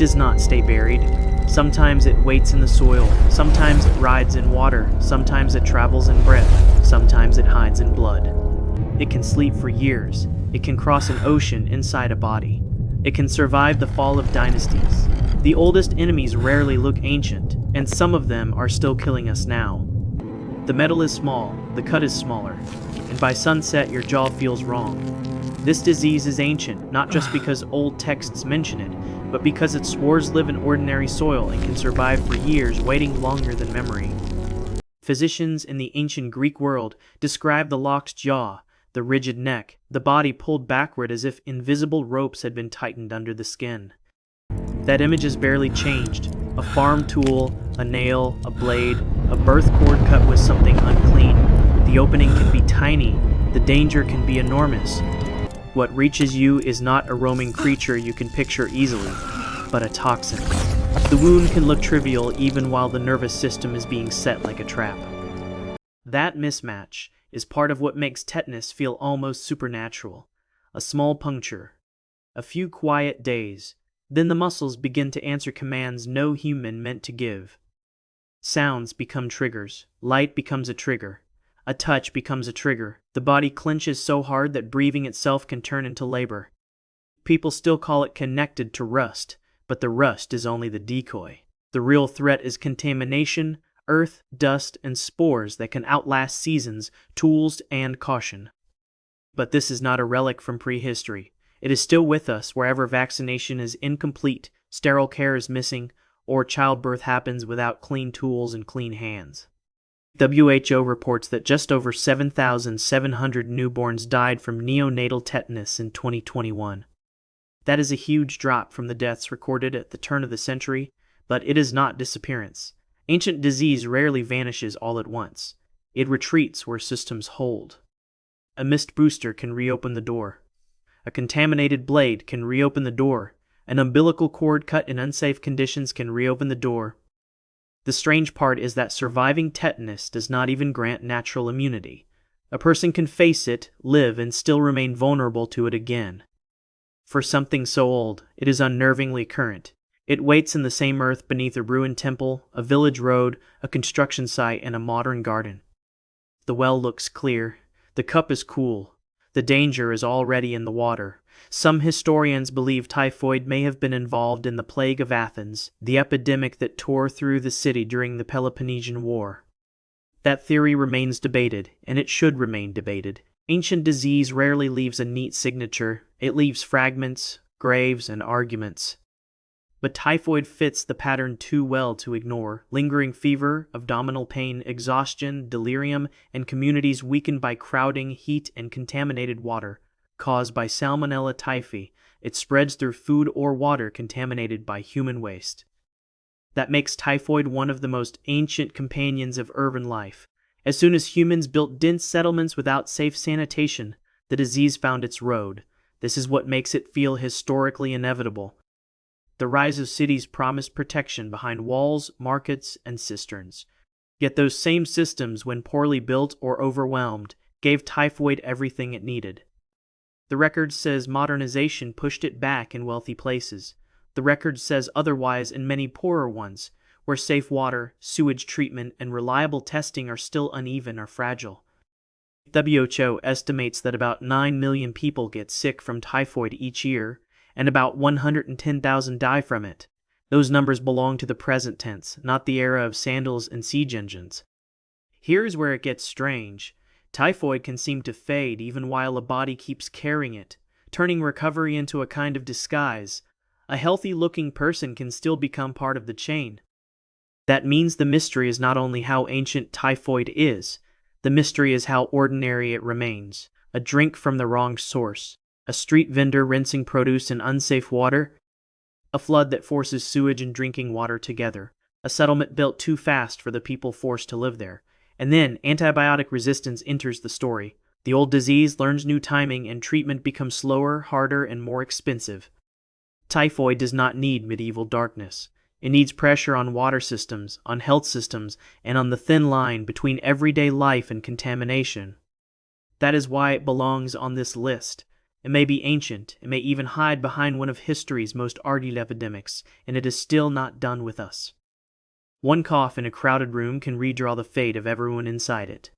does not stay buried. Sometimes it waits in the soil, sometimes it rides in water, sometimes it travels in breath, sometimes it hides in blood. It can sleep for years. It can cross an ocean inside a body. It can survive the fall of dynasties. The oldest enemies rarely look ancient, and some of them are still killing us now. The metal is small, the cut is smaller, and by sunset your jaw feels wrong. This disease is ancient, not just because old texts mention it, but because its spores live in ordinary soil and can survive for years, waiting longer than memory. Physicians in the ancient Greek world describe the locked jaw, the rigid neck, the body pulled backward as if invisible ropes had been tightened under the skin. That image has barely changed. A farm tool, a nail, a blade, a birth cord cut with something unclean. The opening can be tiny, the danger can be enormous. What reaches you is not a roaming creature you can picture easily, but a toxin. The wound can look trivial even while the nervous system is being set like a trap. That mismatch is part of what makes tetanus feel almost supernatural. A small puncture, a few quiet days, then the muscles begin to answer commands no human meant to give. Sounds become triggers, light becomes a trigger, a touch becomes a trigger. The body clenches so hard that breathing itself can turn into labor. People still call it connected to rust, but the rust is only the decoy. The real threat is contamination, earth, dust, and spores that can outlast seasons, tools, and caution. But this is not a relic from prehistory. It is still with us wherever vaccination is incomplete, sterile care is missing, or childbirth happens without clean tools and clean hands. WHO reports that just over 7,700 newborns died from neonatal tetanus in 2021. That is a huge drop from the deaths recorded at the turn of the century, but it is not disappearance. Ancient disease rarely vanishes all at once. It retreats where systems hold. A missed booster can reopen the door. A contaminated blade can reopen the door. An umbilical cord cut in unsafe conditions can reopen the door. The strange part is that surviving tetanus does not even grant natural immunity. A person can face it, live, and still remain vulnerable to it again. For something so old, it is unnervingly current. It waits in the same earth beneath a ruined temple, a village road, a construction site, and a modern garden. The well looks clear. The cup is cool. The danger is already in the water. Some historians believe typhoid may have been involved in the plague of Athens, the epidemic that tore through the city during the Peloponnesian War. That theory remains debated, and it should remain debated. Ancient disease rarely leaves a neat signature. It leaves fragments, graves, and arguments. But typhoid fits the pattern too well to ignore. Lingering fever, abdominal pain, exhaustion, delirium, and communities weakened by crowding, heat, and contaminated water. Caused by Salmonella typhi, it spreads through food or water contaminated by human waste. That makes typhoid one of the most ancient companions of urban life. As soon as humans built dense settlements without safe sanitation, the disease found its road. This is what makes it feel historically inevitable. The rise of cities promised protection behind walls, markets, and cisterns. Yet those same systems, when poorly built or overwhelmed, gave typhoid everything it needed. The record says modernization pushed it back in wealthy places. The record says otherwise in many poorer ones, where safe water, sewage treatment, and reliable testing are still uneven or fragile. WHO estimates that about 9 million people get sick from typhoid each year, and about 110,000 die from it. Those numbers belong to the present tense, not the era of sandals and siege engines. Here's where it gets strange. Typhoid can seem to fade even while a body keeps carrying it, turning recovery into a kind of disguise. A healthy-looking person can still become part of the chain. That means the mystery is not only how ancient typhoid is, the mystery is how ordinary it remains. A drink from the wrong source. A street vendor rinsing produce in unsafe water, a flood that forces sewage and drinking water together, a settlement built too fast for the people forced to live there. And then antibiotic resistance enters the story. The old disease learns new timing and treatment becomes slower, harder, and more expensive. Typhoid does not need medieval darkness. It needs pressure on water systems, on health systems, and on the thin line between everyday life and contamination. That is why it belongs on this list. It may be ancient, it may even hide behind one of history's most ardent epidemics, and it is still not done with us. One cough in a crowded room can redraw the fate of everyone inside it.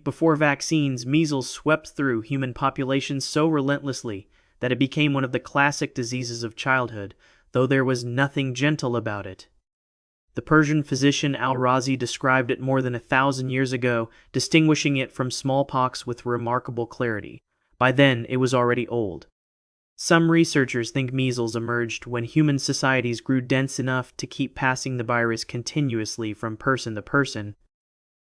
Before vaccines, measles swept through human populations so relentlessly that it became one of the classic diseases of childhood, though there was nothing gentle about it. The Persian physician al-Razi described it more than 1,000 years ago, distinguishing it from smallpox with remarkable clarity. By then, it was already old. Some researchers think measles emerged when human societies grew dense enough to keep passing the virus continuously from person to person.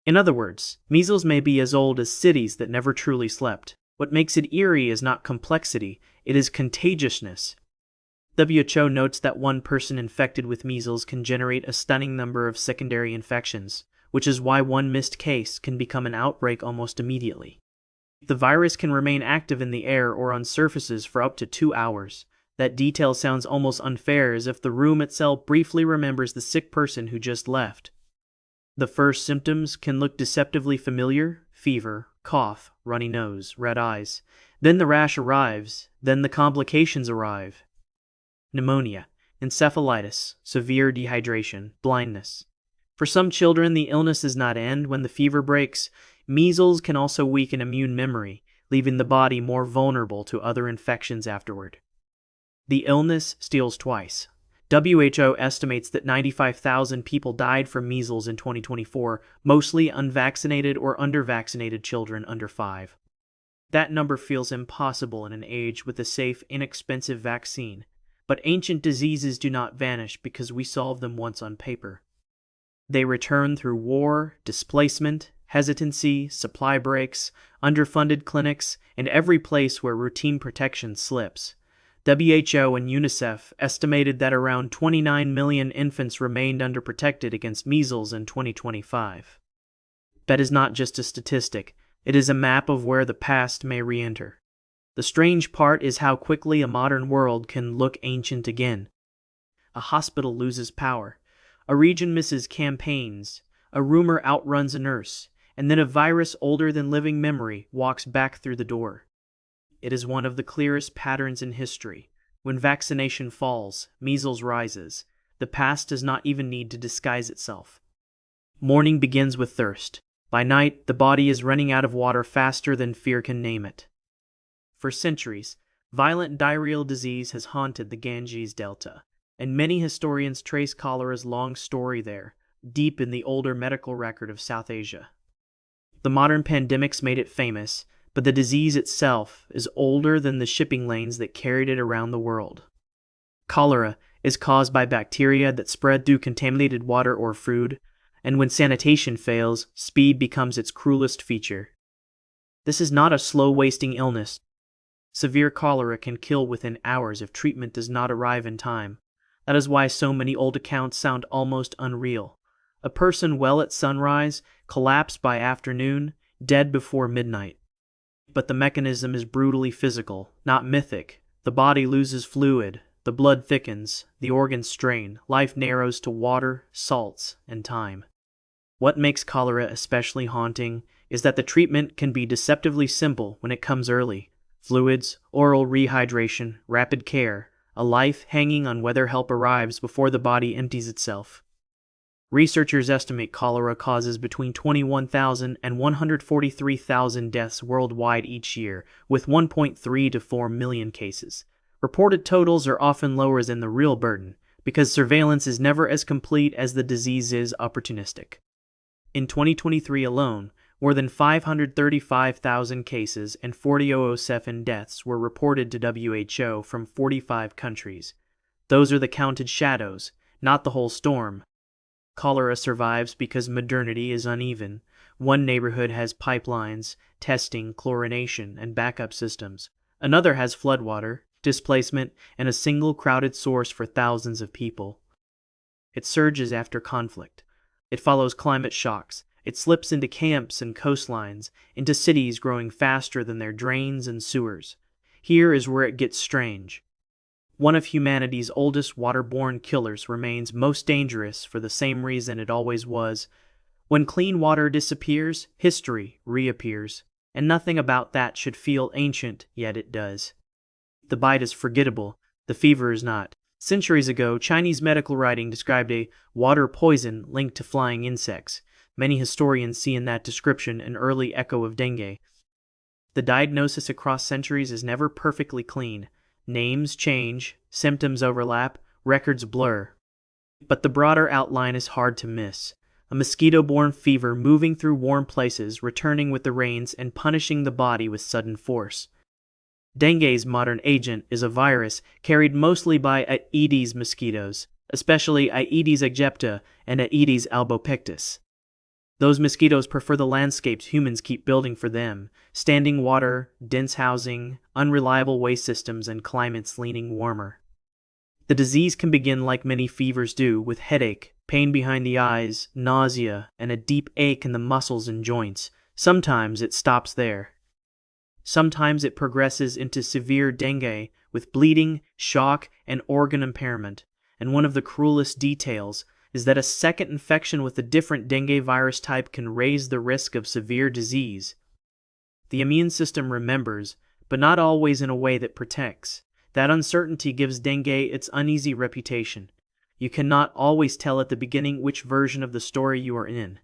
In other words, measles may be as old as cities that never truly slept. What makes it eerie is not complexity, it is contagiousness. WHO notes that one person infected with measles can generate a stunning number of secondary infections, which is why one missed case can become an outbreak almost immediately. The virus can remain active in the air or on surfaces for up to 2 hours. That detail sounds almost unfair, as if the room itself briefly remembers the sick person who just left. The first symptoms can look deceptively familiar: fever, cough, runny nose, red eyes. Then the rash arrives, then the complications arrive. Pneumonia, encephalitis, severe dehydration, blindness. For some children, the illness does not end when the fever breaks. Measles can also weaken immune memory, leaving the body more vulnerable to other infections afterward. The illness steals twice. WHO estimates that 95,000 people died from measles in 2024, mostly unvaccinated or undervaccinated children under 5. That number feels impossible in an age with a safe, inexpensive vaccine. But ancient diseases do not vanish because we solve them once on paper. They return through war, displacement, hesitancy, supply breaks, underfunded clinics, and every place where routine protection slips. WHO and UNICEF estimated that around 29 million infants remained underprotected against measles in 2025. That is not just a statistic, it is a map of where the past may re-enter. The strange part is how quickly a modern world can look ancient again. A hospital loses power, a region misses campaigns, a rumor outruns a nurse, and then a virus older than living memory walks back through the door. It is one of the clearest patterns in history. When vaccination falls, measles rises. The past does not even need to disguise itself. Morning begins with thirst. By night, the body is running out of water faster than fear can name it. For centuries, violent diarrheal disease has haunted the Ganges Delta, and many historians trace cholera's long story there, deep in the older medical record of South Asia. The modern pandemics made it famous, but the disease itself is older than the shipping lanes that carried it around the world. Cholera is caused by bacteria that spread through contaminated water or food, and when sanitation fails, speed becomes its cruelest feature. This is not a slow-wasting illness. Severe cholera can kill within hours if treatment does not arrive in time. That is why so many old accounts sound almost unreal. A person well at sunrise, collapsed by afternoon, dead before midnight. But the mechanism is brutally physical, not mythic. The body loses fluid, the blood thickens, the organs strain, life narrows to water, salts, and time. What makes cholera especially haunting is that the treatment can be deceptively simple when it comes early. Fluids, oral rehydration, rapid care, a life hanging on whether help arrives before the body empties itself. Researchers estimate cholera causes between 21,000 and 143,000 deaths worldwide each year, with 1.3 to 4 million cases. Reported totals are often lower than the real burden, because surveillance is never as complete as the disease is opportunistic. In 2023 alone, more than 535,000 cases and 40,007 deaths were reported to WHO from 45 countries. Those are the counted shadows, not the whole storm. Cholera survives because modernity is uneven. One neighborhood has pipelines, testing, chlorination, and backup systems. Another has floodwater, displacement, and a single crowded source for thousands of people. It surges after conflict. It follows climate shocks. It slips into camps and coastlines, into cities growing faster than their drains and sewers. Here is where it gets strange. One of humanity's oldest waterborne killers remains most dangerous for the same reason it always was. When clean water disappears, history reappears, and nothing about that should feel ancient, yet it does. The bite is forgettable, the fever is not. Centuries ago, Chinese medical writing described a water poison linked to flying insects. Many historians see in that description an early echo of dengue. The diagnosis across centuries is never perfectly clean. Names change, symptoms overlap, records blur. But the broader outline is hard to miss. A mosquito-borne fever moving through warm places, returning with the rains and punishing the body with sudden force. Dengue's modern agent is a virus carried mostly by Aedes mosquitoes, especially Aedes aegypti and Aedes albopictus. Those mosquitoes prefer the landscapes humans keep building for them: standing water, dense housing, unreliable waste systems, and climates leaning warmer. The disease can begin like many fevers do, with headache, pain behind the eyes, nausea, and a deep ache in the muscles and joints. Sometimes it stops there. Sometimes it progresses into severe dengue, with bleeding, shock, and organ impairment. And one of the cruelest details is that a second infection with a different dengue virus type can raise the risk of severe disease. The immune system remembers, but not always in a way that protects. That uncertainty gives dengue its uneasy reputation. You cannot always tell at the beginning which version of the story you are in.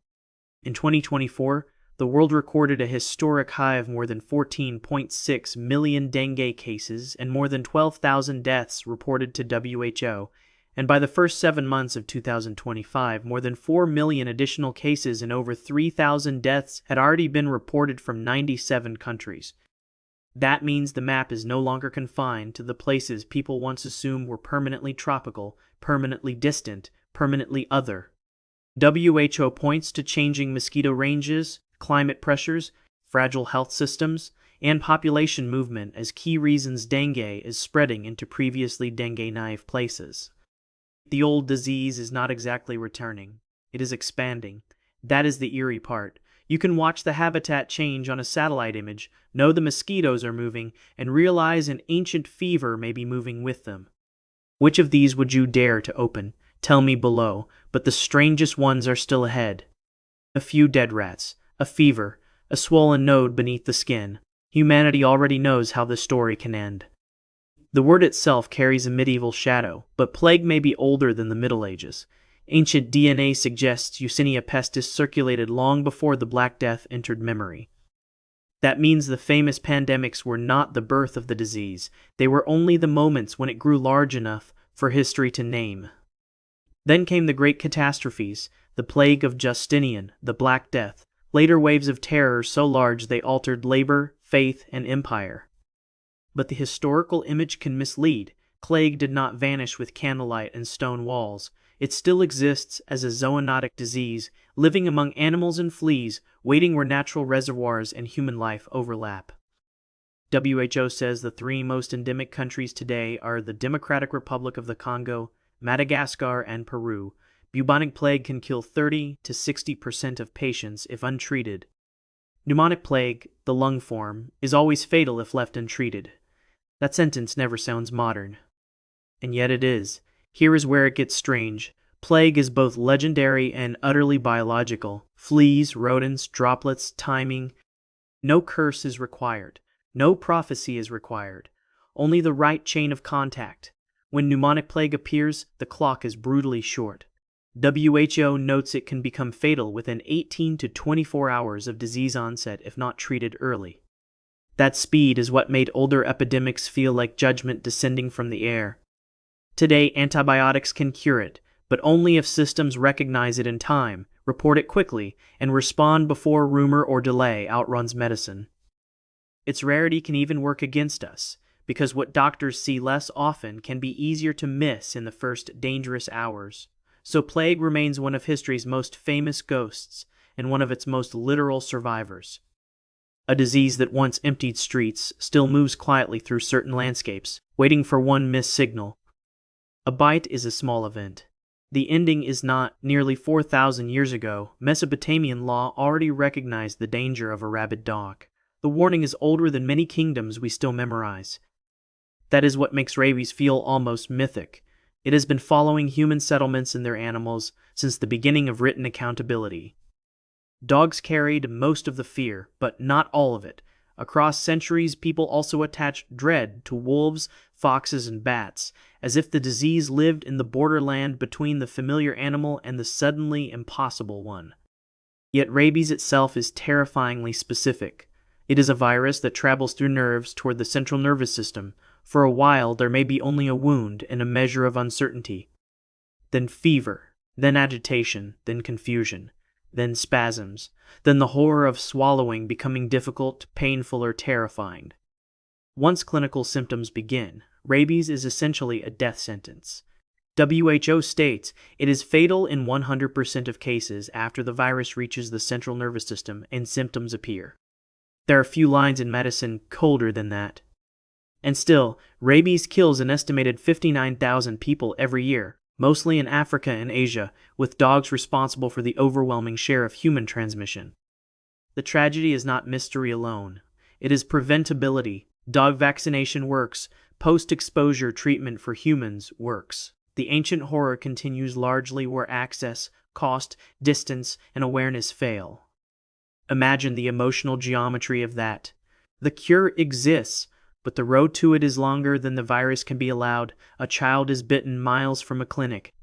In 2024, the world recorded a historic high of more than 14.6 million dengue cases and more than 12,000 deaths reported to WHO, and by the first 7 months of 2025, more than 4 million additional cases and over 3,000 deaths had already been reported from 97 countries. That means the map is no longer confined to the places people once assumed were permanently tropical, permanently distant, permanently other. WHO points to changing mosquito ranges, climate pressures, fragile health systems, and population movement as key reasons dengue is spreading into previously dengue-naive places. The old disease is not exactly returning. It is expanding. That is the eerie part. You can watch the habitat change on a satellite image, know the mosquitoes are moving, and realize an ancient fever may be moving with them. Which of these would you dare to open? Tell me below, but the strangest ones are still ahead. A few dead rats, a fever, a swollen node beneath the skin. Humanity already knows how the story can end. The word itself carries a medieval shadow, but plague may be older than the Middle Ages. Ancient DNA suggests Yersinia pestis circulated long before the Black Death entered memory. That means the famous pandemics were not the birth of the disease. They were only the moments when it grew large enough for history to name. Then came the great catastrophes, the plague of Justinian, the Black Death, later waves of terror so large they altered labor, faith, and empire. But the historical image can mislead. Plague did not vanish with candlelight and stone walls. It still exists as a zoonotic disease, living among animals and fleas, waiting where natural reservoirs and human life overlap. WHO says the 3 most endemic countries today are the Democratic Republic of the Congo, Madagascar, and Peru. Bubonic plague can kill 30 to 60% of patients if untreated. Pneumonic plague, the lung form, is always fatal if left untreated. That sentence never sounds modern. And yet it is. Here is where it gets strange. Plague is both legendary and utterly biological. Fleas, rodents, droplets, timing. No curse is required. No prophecy is required. Only the right chain of contact. When pneumonic plague appears, the clock is brutally short. WHO notes it can become fatal within 18 to 24 hours of disease onset if not treated early. That speed is what made older epidemics feel like judgment descending from the air. Today, antibiotics can cure it, but only if systems recognize it in time, report it quickly, and respond before rumor or delay outruns medicine. Its rarity can even work against us, because what doctors see less often can be easier to miss in the first dangerous hours. So plague remains one of history's most famous ghosts and one of its most literal survivors. A disease that once emptied streets still moves quietly through certain landscapes, waiting for one missed signal. A bite is a small event. The ending is not. Nearly 4,000 years ago, Mesopotamian law already recognized the danger of a rabid dog. The warning is older than many kingdoms we still memorize. That is what makes rabies feel almost mythic. It has been following human settlements and their animals since the beginning of written accountability. Dogs carried most of the fear, but not all of it. Across centuries, people also attached dread to wolves, foxes, and bats, as if the disease lived in the borderland between the familiar animal and the suddenly impossible one. Yet rabies itself is terrifyingly specific. It is a virus that travels through nerves toward the central nervous system. For a while, there may be only a wound and a measure of uncertainty. Then fever, then agitation, then confusion, then spasms, then the horror of swallowing becoming difficult, painful, or terrifying. Once clinical symptoms begin, rabies is essentially a death sentence. WHO states it is fatal in 100% of cases after the virus reaches the central nervous system and symptoms appear. There are few lines in medicine colder than that. And still, rabies kills an estimated 59,000 people every year, mostly in Africa and Asia, with dogs responsible for the overwhelming share of human transmission. The tragedy is not mystery alone. It is preventability. Dog vaccination works. Post-exposure treatment for humans works. The ancient horror continues largely where access, cost, distance, and awareness fail. Imagine the emotional geometry of that. The cure exists, but the road to it is longer than the virus can be allowed. A child is bitten miles from a clinic.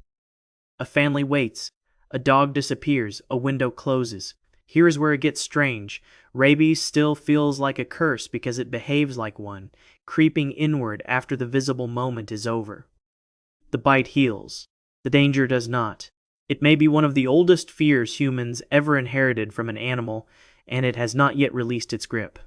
A family waits. A dog disappears. A window closes. Here is where it gets strange. Rabies still feels like a curse because it behaves like one, creeping inward after the visible moment is over. The bite heals. The danger does not. It may be one of the oldest fears humans ever inherited from an animal, and it has not yet released its grip.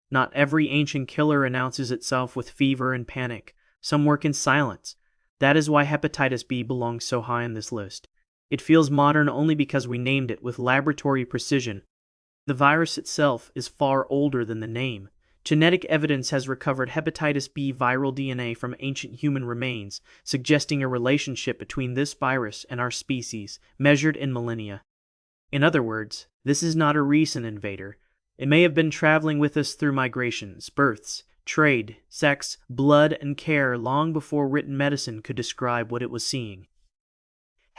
Not every ancient killer announces itself with fever and panic. Some work in silence. That is why hepatitis B belongs so high on this list. It feels modern only because we named it with laboratory precision. The virus itself is far older than the name. Genetic evidence has recovered hepatitis B viral DNA from ancient human remains, suggesting a relationship between this virus and our species, measured in millennia. In other words, this is not a recent invader. It may have been traveling with us through migrations, births, trade, sex, blood, and care long before written medicine could describe what it was seeing.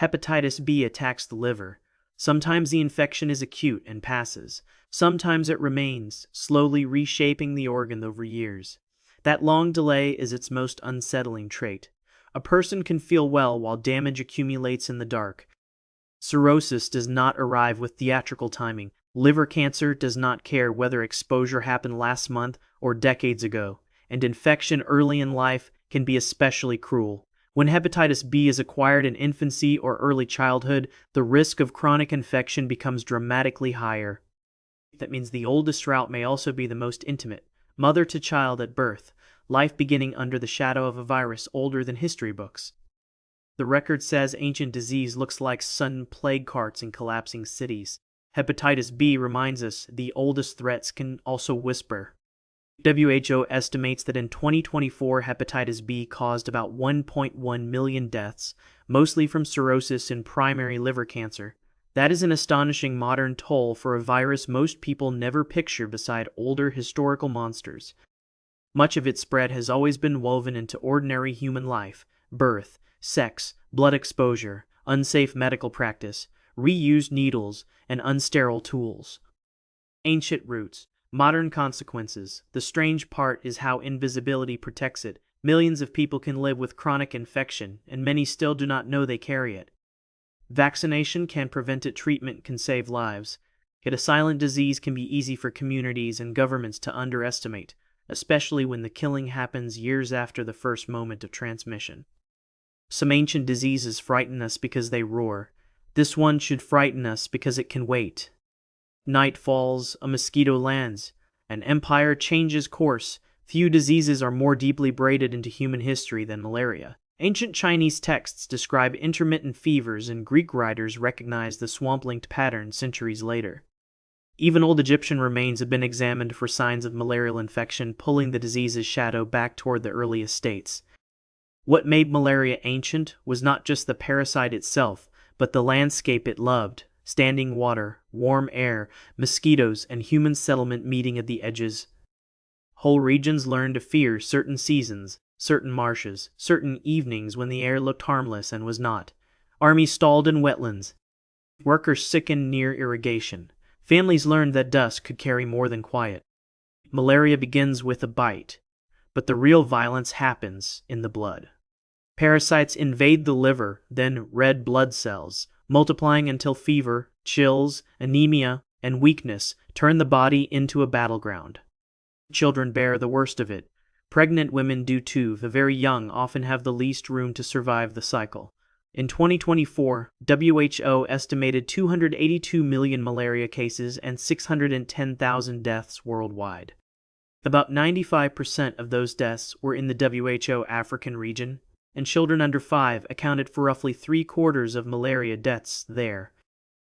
Hepatitis B attacks the liver. Sometimes the infection is acute and passes. Sometimes it remains, slowly reshaping the organ over years. That long delay is its most unsettling trait. A person can feel well while damage accumulates in the dark. Cirrhosis does not arrive with theatrical timing. Liver cancer does not care whether exposure happened last month or decades ago, and infection early in life can be especially cruel. When hepatitis B is acquired in infancy or early childhood, the risk of chronic infection becomes dramatically higher. That means the oldest route may also be the most intimate, mother to child at birth, life beginning under the shadow of a virus older than history books. The record says ancient disease looks like sudden plague carts in collapsing cities. Hepatitis B reminds us the oldest threats can also whisper. WHO estimates that in 2024, hepatitis B caused about 1.1 million deaths, mostly from cirrhosis and primary liver cancer. That is an astonishing modern toll for a virus most people never picture beside older historical monsters. Much of its spread has always been woven into ordinary human life: birth, sex, blood exposure, unsafe medical practice, reused needles, and unsterile tools. Ancient roots, modern consequences. The strange part is how invisibility protects it. Millions of people can live with chronic infection, and many still do not know they carry it. Vaccination can prevent it, treatment can save lives. Yet a silent disease can be easy for communities and governments to underestimate, especially when the killing happens years after the first moment of transmission. Some ancient diseases frighten us because they roar. This one should frighten us because it can wait. Night falls, a mosquito lands, an empire changes course. Few diseases are more deeply braided into human history than malaria. Ancient Chinese texts describe intermittent fevers, and Greek writers recognize the swamp-linked pattern centuries later. Even old Egyptian remains have been examined for signs of malarial infection, pulling the disease's shadow back toward the earliest states. What made malaria ancient was not just the parasite itself, but the landscape it loved: standing water, warm air, mosquitoes, and human settlement meeting at the edges. Whole regions learned to fear certain seasons, certain marshes, certain evenings when the air looked harmless and was not. Armies stalled in wetlands. Workers sickened near irrigation. Families learned that dusk could carry more than quiet. Malaria begins with a bite, but the real violence happens in the blood. Parasites invade the liver, then red blood cells, multiplying until fever, chills, anemia, and weakness turn the body into a battleground. Children bear the worst of it. Pregnant women do too. The very young often have the least room to survive the cycle. In 2024, WHO estimated 282 million malaria cases and 610,000 deaths worldwide. About 95% of those deaths were in the WHO African region, and children under 5 accounted for roughly 3/4 of malaria deaths there.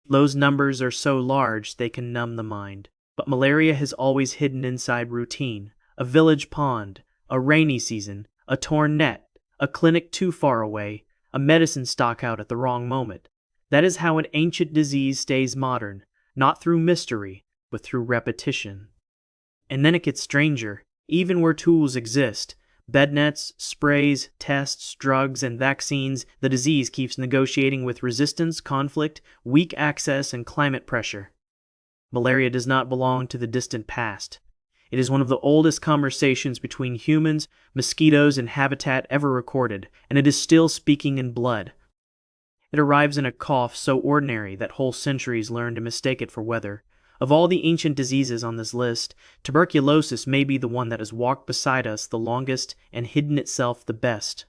Those numbers are so large they can numb the mind. But malaria has always hidden inside routine: a village pond, a rainy season, a torn net, a clinic too far away, a medicine stock out at the wrong moment. That is how an ancient disease stays modern, not through mystery, but through repetition. And then it gets stranger. Even where tools exist, bed nets, sprays, tests, drugs, and vaccines, the disease keeps negotiating with resistance, conflict, weak access, and climate pressure. Malaria does not belong to the distant past. It is one of the oldest conversations between humans, mosquitoes, and habitat ever recorded, and it is still speaking in blood. It arrives in a cough so ordinary that whole centuries learn to mistake it for weather. Of all the ancient diseases on this list, tuberculosis may be the one that has walked beside us the longest and hidden itself the best.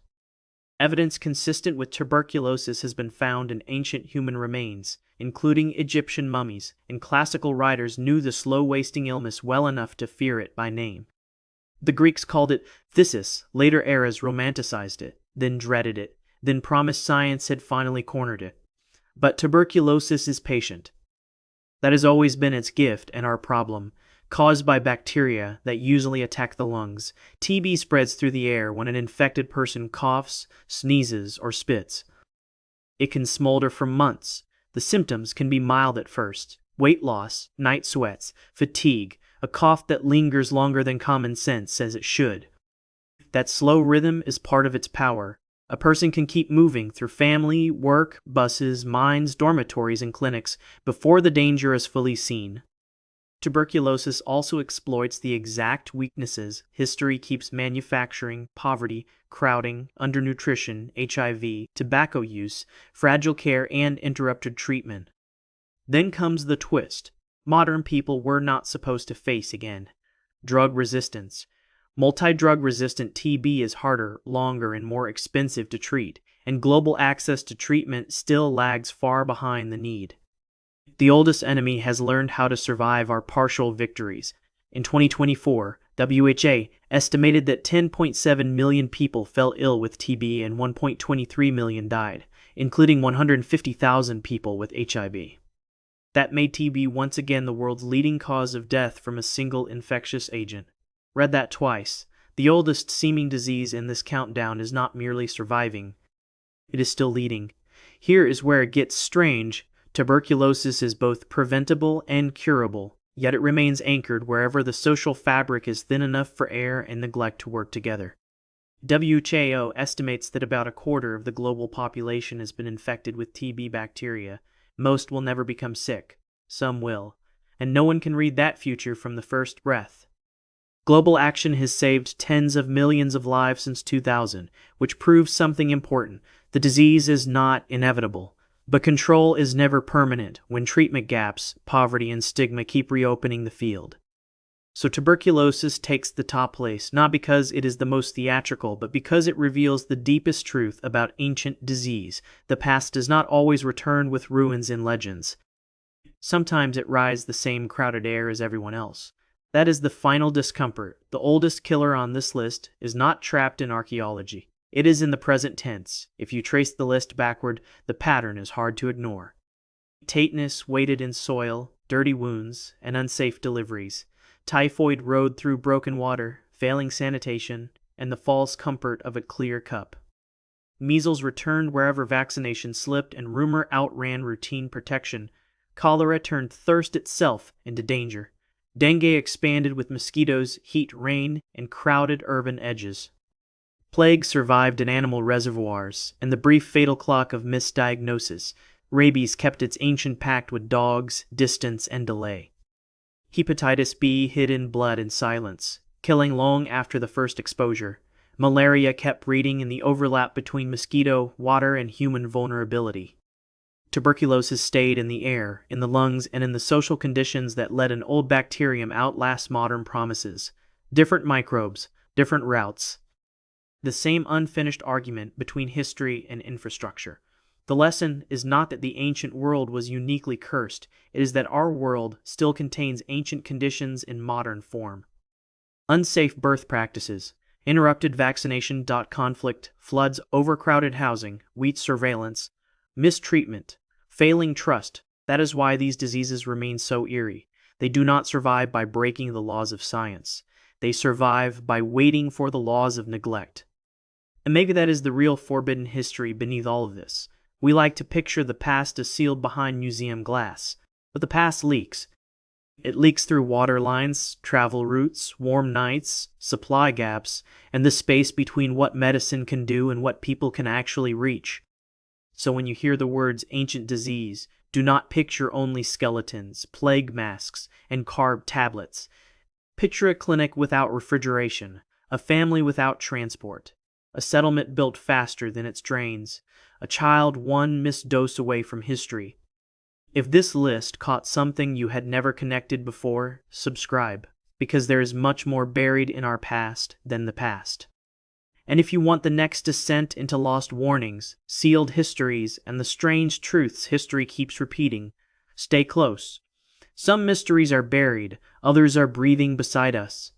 Evidence consistent with tuberculosis has been found in ancient human remains, including Egyptian mummies, and classical writers knew the slow-wasting illness well enough to fear it by name. The Greeks called it phthisis, later eras romanticized it, then dreaded it, then promised science had finally cornered it. But tuberculosis is patient. That has always been its gift and our problem, caused by bacteria that usually attack the lungs. TB spreads through the air when an infected person coughs, sneezes, or spits. It can smolder for months. The symptoms can be mild at first: weight loss, night sweats, fatigue, a cough that lingers longer than common sense says it should. That slow rhythm is part of its power. A person can keep moving through family, work, buses, mines, dormitories, and clinics before the danger is fully seen. Tuberculosis also exploits the exact weaknesses history keeps manufacturing: poverty, crowding, undernutrition, HIV, tobacco use, fragile care, and interrupted treatment. Then comes the twist modern people were not supposed to face again: drug resistance. Multi-drug resistant TB is harder, longer, and more expensive to treat, and global access to treatment still lags far behind the need. The oldest enemy has learned how to survive our partial victories. In 2024, WHO estimated that 10.7 million people fell ill with TB and 1.23 million died, including 150,000 people with HIV. That made TB once again the world's leading cause of death from a single infectious agent. Read that twice. The oldest seeming disease in this countdown is not merely surviving, it is still leading. Here is where it gets strange. Tuberculosis is both preventable and curable, yet it remains anchored wherever the social fabric is thin enough for air and neglect to work together. WHO estimates that about 1/4 of the global population has been infected with TB bacteria. Most will never become sick. Some will. And no one can read that future from the first breath. Global action has saved tens of millions of lives since 2000, which proves something important. The disease is not inevitable. But control is never permanent when treatment gaps, poverty, and stigma keep reopening the field. So tuberculosis takes the top place, not because it is the most theatrical, but because it reveals the deepest truth about ancient disease. The past does not always return with ruins and legends. Sometimes it rides the same crowded air as everyone else. That is the final discomfort. The oldest killer on this list is not trapped in archaeology. It is in the present tense. If you trace the list backward, the pattern is hard to ignore. Tetanus waded in soil, dirty wounds, and unsafe deliveries. Typhoid rode through broken water, failing sanitation, and the false comfort of a clear cup. Measles returned wherever vaccination slipped and rumor outran routine protection. Cholera turned thirst itself into danger. Dengue expanded with mosquitoes, heat, rain, and crowded urban edges. Plague survived in animal reservoirs, and the brief fatal clock of misdiagnosis. Rabies kept its ancient pact with dogs, distance, and delay. Hepatitis B hid in blood in silence, killing long after the first exposure. Malaria kept breeding in the overlap between mosquito, water, and human vulnerability. Tuberculosis stayed in the air, in the lungs, and in the social conditions that let an old bacterium outlast modern promises. Different microbes, different routes. The same unfinished argument between history and infrastructure. The lesson is not that the ancient world was uniquely cursed, it is that our world still contains ancient conditions in modern form. Unsafe birth practices, interrupted vaccination. Conflict, floods, overcrowded housing, wheat surveillance, mistreatment, failing trust. That is why these diseases remain so eerie. They do not survive by breaking the laws of science. They survive by waiting for the laws of neglect. And maybe that is the real forbidden history beneath all of this. We like to picture the past as sealed behind museum glass, but the past leaks. It leaks through water lines, travel routes, warm nights, supply gaps, and the space between what medicine can do and what people can actually reach. So when you hear the words ancient disease, do not picture only skeletons, plague masks, and carved tablets. Picture a clinic without refrigeration, a family without transport, a settlement built faster than its drains, a child one missed dose away from history. If this list caught something you had never connected before, subscribe, because there is much more buried in our past than the past. And if you want the next descent into lost warnings, sealed histories, and the strange truths history keeps repeating, stay close. Some mysteries are buried, others are breathing beside us.